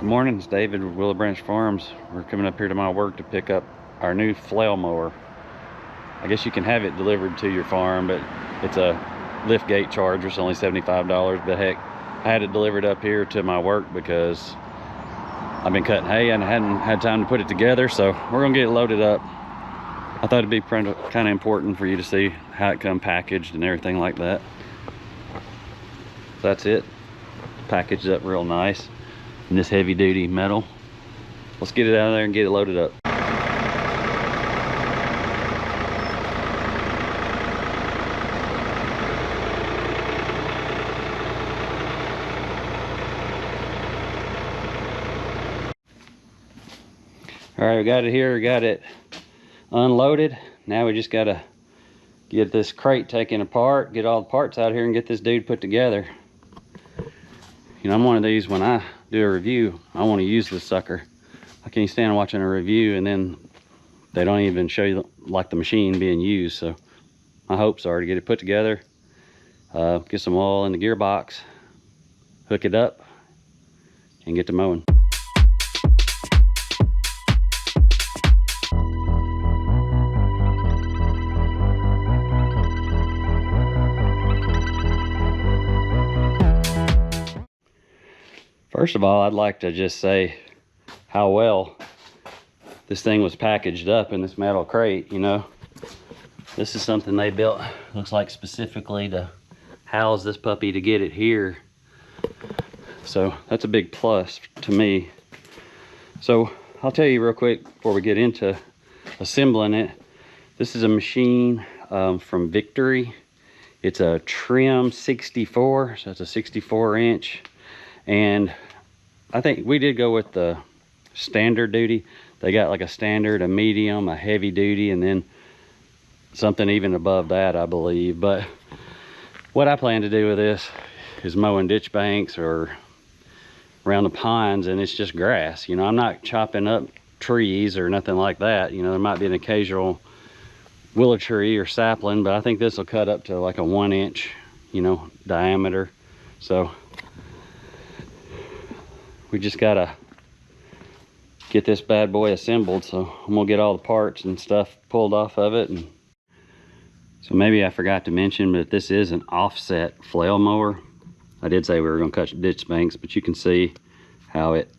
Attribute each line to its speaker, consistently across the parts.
Speaker 1: Good morning, it's David with Willow Branch Farms. We're coming up here to my work to pick up our new flail mower. I guess you can have it delivered to your farm, but it's a lift gate charge. It's only $75, but heck, I had it delivered up here to my work because I've been cutting hay and I hadn't had time to put it together, so we're gonna get it loaded up. I thought it'd be kind of important for you to see how it come packaged and everything like that. So that's it, packaged up real nice in this heavy duty metal. Let's get it out of there and get it loaded up. All right, we got it here, we got it unloaded. Now we just gotta get this crate taken apart, get all the parts out here and get this dude put together. You know, I'm one of these, when I do a review, I want to use this sucker. I can't stand watching a review and then they don't even show you like the machine being used. So my hopes are to get it put together, get some oil in the gearbox, hook it up, and get to mowing. First of all, I'd like to just say how well this thing was packaged up in this metal crate. You know, this is something they built, looks like specifically to house this puppy to get it here. So that's a big plus to me. So I'll tell you real quick before we get into assembling it. This is a machine from Victory. It's a trim 64, so it's a 64 inch. And I think we did go with the standard duty. They got like a standard, a medium, a heavy duty, and then something even above that, I believe. But what I plan to do with this is mowing ditch banks or around the ponds, and it's just grass. You know, I'm not chopping up trees or nothing like that. You know, there might be an occasional willow tree or sapling, but I think this will cut up to like a 1 inch, you know, diameter. So we just gotta get this bad boy assembled. So I'm gonna get all the parts and stuff pulled off of it. And so maybe I forgot to mention, but this is an offset flail mower. I did say we were gonna cut ditch banks, but you can see how it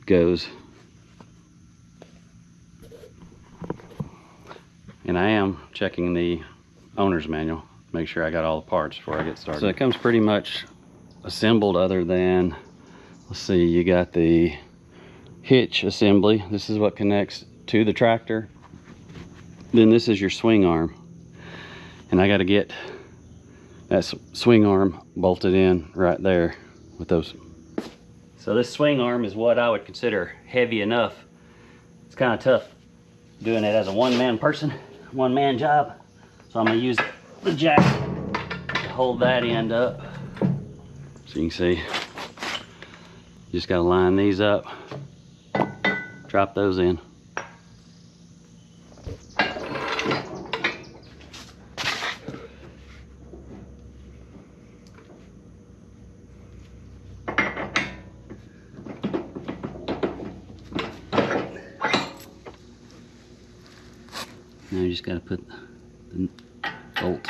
Speaker 1: goes. And I am checking the owner's manual, make sure I got all the parts before I get started. So it comes pretty much assembled, other than, let's see, you got the hitch assembly. This is what connects to the tractor. Then this is your swing arm. And I got to get that swing arm bolted in right there with those. So this swing arm is what I would consider heavy enough. It's kind of tough doing it as a one-man job. So I'm going to use the jack to hold that end up. So you can see, just got to line these up, drop those in. Now you just got to put the bolt.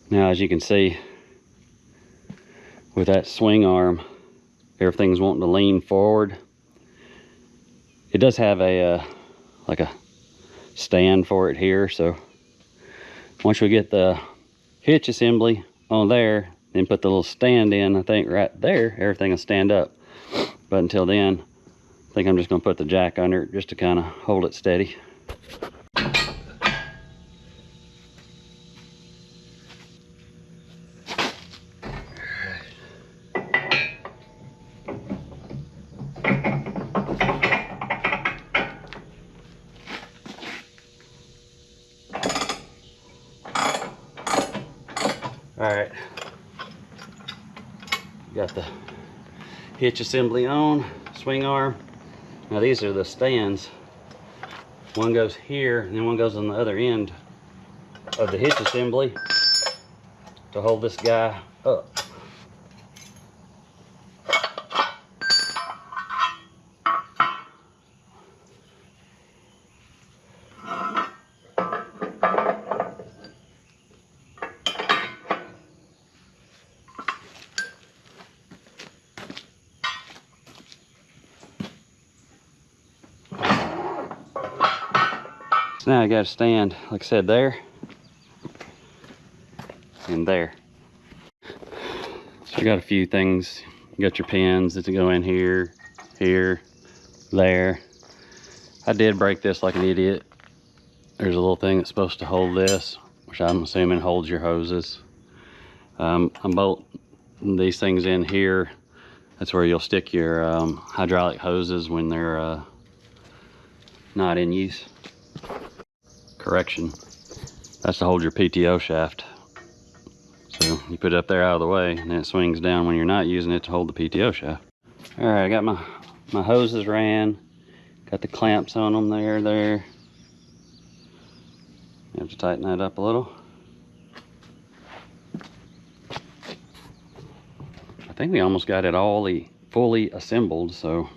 Speaker 1: Now, as you can see, with that swing arm, everything's wanting to lean forward. It does have a like a stand for it here, so once we get the hitch assembly on there, then put the little stand in, I think right there, everything will stand up. But until then, I think I'm just going to put the jack under it just to kind of hold it steady. All right, got the hitch assembly on, swing arm. Now these are the stands. One goes here and then one goes on the other end of the hitch assembly to hold this guy up. So now I got to stand, like I said, there and there. So you got a few things. You got your pins that go in here, here, there. I did break this like an idiot. There's a little thing that's supposed to hold this, which I'm assuming holds your hoses. I'm bolting these things in here. That's where you'll stick your hydraulic hoses when they're not in use. Correction, that's to hold your PTO shaft. So you put it up there out of the way, and then it swings down when you're not using it to hold the PTO shaft. All right, I got my hoses ran. Got the clamps on them there. You have to tighten that up a little. I think we almost got it all fully assembled, so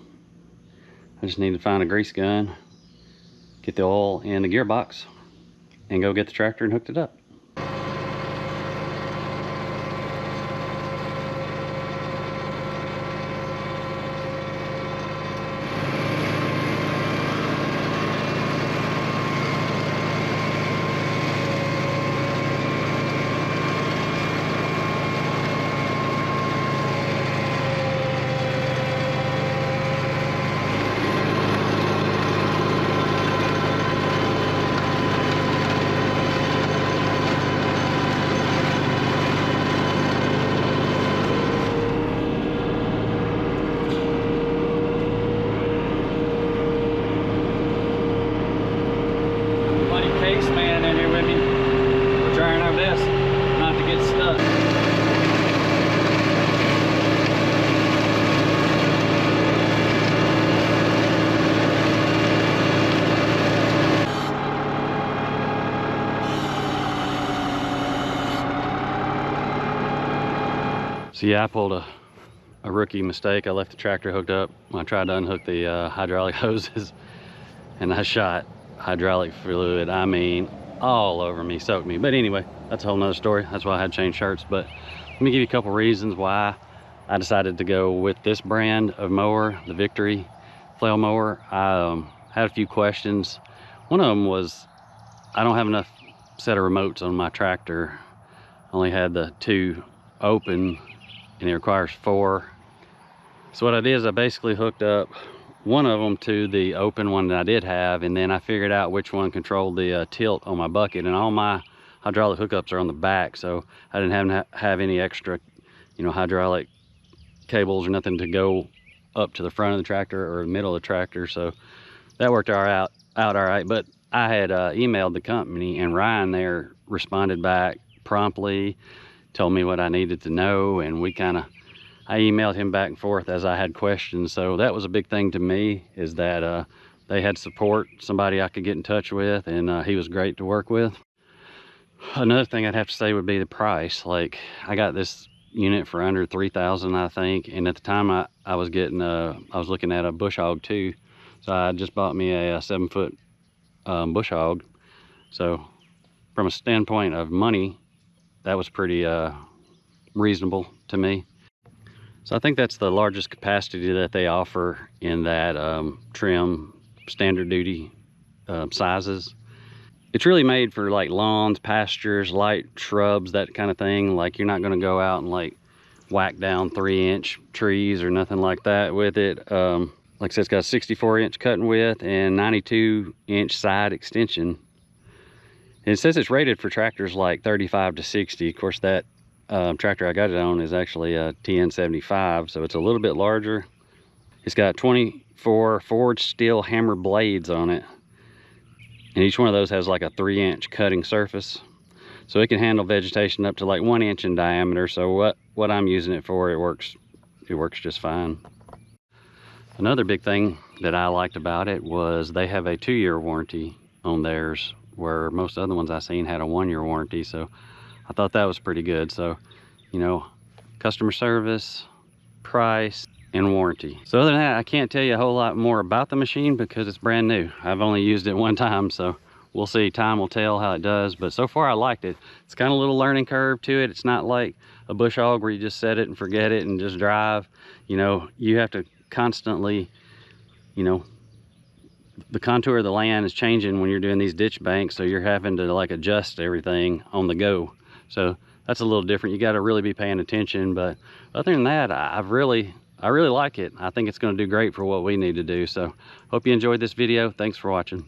Speaker 1: I just need to find a grease gun, get the oil in the gearbox, and go get the tractor and hooked it up. So yeah, I pulled a rookie mistake. I left the tractor hooked up. I tried to unhook the hydraulic hoses, and I shot hydraulic fluid, I mean, all over me, soaked me. But anyway, that's a whole nother story. That's why I had to change shirts. But let me give you a couple reasons why I decided to go with this brand of mower, the Victory flail mower. I had a few questions. One of them was, I don't have enough set of remotes on my tractor. I only had the 2 open, and it requires 4. So what I did is I basically hooked up one of them to the open one that I did have, and then I figured out which one controlled the tilt on my bucket. And all my hydraulic hookups are on the back, so I didn't have any extra, hydraulic cables or nothing to go up to the front of the tractor or the middle of the tractor. So that worked out all right. But I had emailed the company, and Ryan there responded back promptly, told me what I needed to know, and I emailed him back and forth as I had questions. So that was a big thing to me, is that they had support, somebody I could get in touch with, and he was great to work with. Another thing I'd have to say would be the price. Like, I got this unit for under $3,000, I think, and at the time I was looking at a bush hog too. So I just bought me a 7-foot bush hog. So from a standpoint of money, that was pretty reasonable to me. So I think that's the largest capacity that they offer in that trim standard duty sizes. It's really made for like lawns, pastures, light shrubs, that kind of thing. Like, you're not going to go out and like whack down 3-inch trees or nothing like that with it. Like I said, it's got a 64-inch cutting width and 92-inch side extension. And it says it's rated for tractors like 35 to 60. Of course, that tractor I got it on is actually a TN75, so it's a little bit larger. It's got 24 forged steel hammer blades on it, and each one of those has like a 3-inch cutting surface, so it can handle vegetation up to like 1 inch in diameter. So what I'm using it for, it works just fine. Another big thing that I liked about it was they have a 2-year warranty on theirs, where most other ones I seen had a 1-year warranty. So I thought that was pretty good. So, you know, customer service, price, and warranty. So other than that, I can't tell you a whole lot more about the machine because it's brand new. I've only used it one time, so we'll see. Time will tell how it does, but so far I liked it. It's kind of a little learning curve to it. It's not like a bush hog where you just set it and forget it and just drive. You know, you have to constantly, you know, the contour of the land is changing when you're doing these ditch banks, so you're having to like adjust everything on the go. So that's a little different. You got to really be paying attention. But other than that, I really like it. I think it's going to do great for what we need to do. So hope you enjoyed this video. Thanks for watching.